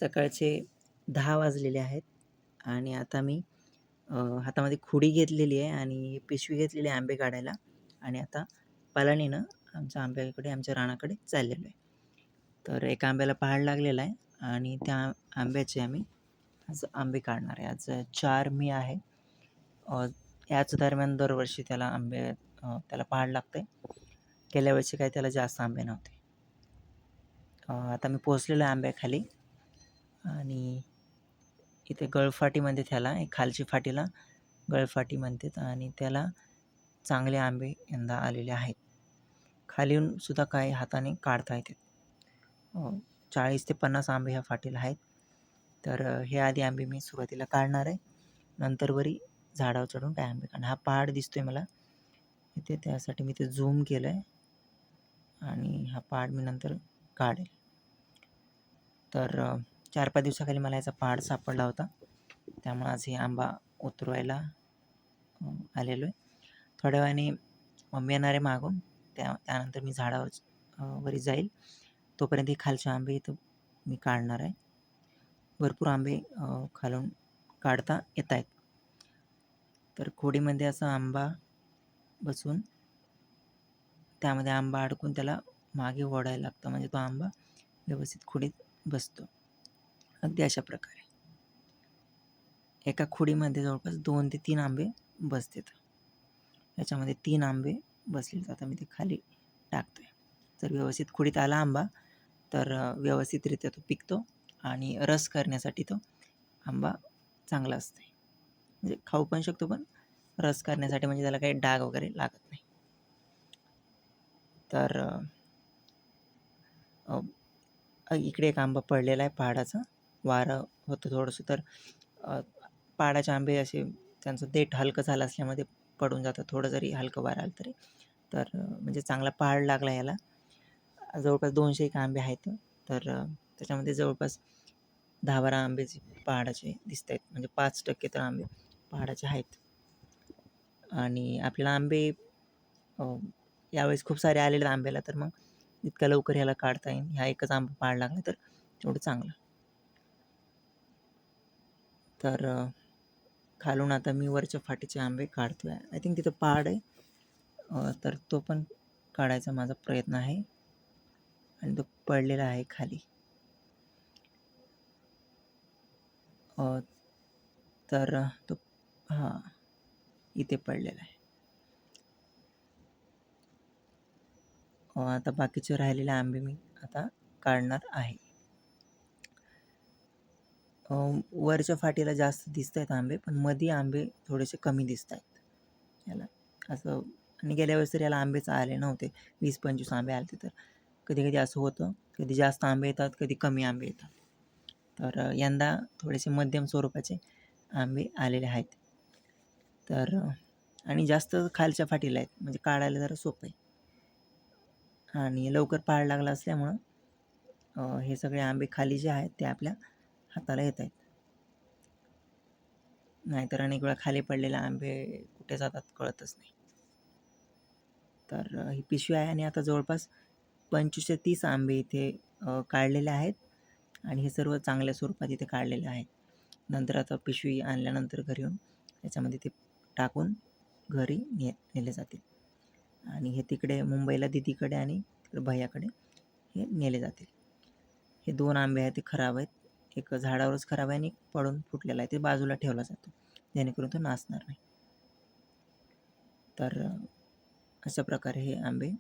सकाळचे 10 वाजलेले आहेत आणि आता मी हातामध्ये खुडी घेतलेली आहे आणि पिशवी घेतलेली आहे आंबे काढायला आणि आता पलानीनं आमच्या आंब्याकडे, आमच्या रानाकडे चाललेलो आहे. तर एका आंब्याला पहाड लागलेला आहे आणि त्या आंब्याचे आम्ही आज आंबे काढणार आहे. आज 4 मे आहे. याच दरम्यान दरवर्षी त्याला पहाड लागते. गेल्या वर्षी काही त्याला जास्त आंबे नव्हते. आता मी पोहोचलेलो आहे आंब्याखाली आणि इथे गळफाटी म्हणते त्याला, एक खालची फाटीला गळफाटी म्हणतात आणि त्याला चांगले आंबे यंदा आलेले आहेत. खाली येऊन सुद्धा काही हाताने काढता येतात. 40 ते 50 आंबे ह्या फाटीला आहेत. तर हे आधी आंबे मी सुरुवातीला काढणार आहे, नंतर वरी झाडावर चढून काय आंबे काढणार. हा पहाड दिसतोय मला इथे, त्यासाठी मी ते झूम केलं आहे आणि हा पहाड मी नंतर काढेल. तर 4-5 दिवसाखाली मला याचा पहाड सापडला होता, त्यामुळे आज हे आंबा उतरवायला आलेलो आहे. थोड्या वेळाने मम्मी येणार आहे मागून, त्यानंतर मी झाडावर वरी जाईल. तोपर्यंत हे खालचे आंबे इथं मी काढणार आहे. भरपूर आंबे खालून काढता येत आहेत. तर खोडीमध्ये असा आंबा बसून त्यामध्ये आंबा अडकून त्याला मागे ओढायला लागतं, म्हणजे तो आंबा व्यवस्थित खोडीत बसतो. अगदी अशा प्रकारे एका खोडीमध्ये जवळपास 2 ते 3 आंबे बसतात. याच्यामध्ये 3 आंबे बसलेले. आता मी ते खाली टाकतोय. जर व्यवस्थित खोडीत आला आंबा तर व्यवस्थितरित्या तो पिकतो आणि रस करण्यासाठी तो आंबा चांगला असतो. म्हणजे खाऊ पण शकतो, पण रस करण्यासाठी म्हणजे त्याला काही डाग वगैरे लागत नाही. तर इकडे एक आंबा पडलेला आहे पहाडाचा. वारं होतं थोडंसं, तर पहाडाचे आंबे असे त्यांचं देठ हलकं झालं असल्यामुळे पडून जातं. थोडं जरी हलकं वारं आलं तरी. तर म्हणजे चांगला पहाड लागला याला. जवळपास 200 आंबे आहेत. तर त्याच्यामध्ये जवळपास 10-12 आंबेचे पहाडाचे दिसत आहेत. म्हणजे 5% तर आंबे पहाडाचे आहेत. आणि आपल्याला आंबे यावेळेस खूप सारे आलेले आंब्याला, तर मग इतक्या लवकर ह्याला काढता येईल. ह्या एकच आंबा पहाड लागला तर तेवढं चांगलं. तर खालून आता मी वरच्या फाटीचे आंबे काढतोय. आय थिंक तिथं पहाड आहे, तर तो पण काढायचा माझा प्रयत्न आहे आणि तो पडलेला आहे खाली. तर तो हां, इथे पडलेला आहे. आता बाकीचे राहिलेले आंबे मी आता काढणार आहे. वरच्या फाटीला जास्त दिसत आहेत आंबे, पण मध्ये आंबे थोडेसे कमी दिसत आहेत याला असं. आणि गेल्या वेळेस तर याला आंबेच आले नव्हते, 20-25 आंबे आले. तर कधी कधी असं होतं, कधी जास्त आंबे येतात, कधी कमी आंबे येतात. तर यंदा थोडेसे मध्यम स्वरूपाचे आंबे आलेले आहेत. तर आणि जास्त खालच्या फाटीला आहेत, म्हणजे काढायला जरा सोपं आहे आणि लवकर पहाड लागला असल्यामुळं हे सगळे आंबे खाली जे आहेत ते आपल्या हाताला येत आहेत. नाहीतर अनेक वेळा खाली पडलेले आंबे कुठे जातात कळतच नाही. तर ही पिशवी आहे आणि आता जवळपास 25 ते 30 आंबे इथे काढलेले आहेत आणि हे सर्व चांगल्या स्वरूपात इथे काढलेले आहेत. नंतर आता पिशवी आणल्यानंतर घरी येऊन त्याच्यामध्ये ते टाकून घरी नेले जातील आणि हे तिकडे मुंबईला दीदीकडे आणि तिकडे भैयाकडे हे नेले जातील. हे 2 आंबे आहेत ते खराब आहेत. एक झाडावरच खराब आहे आणि पडून फुटलेला आहे, ते बाजूला ठेवला जातो जेणेकरून तो नासणार नाही. तर अशा प्रकारे हे आंबे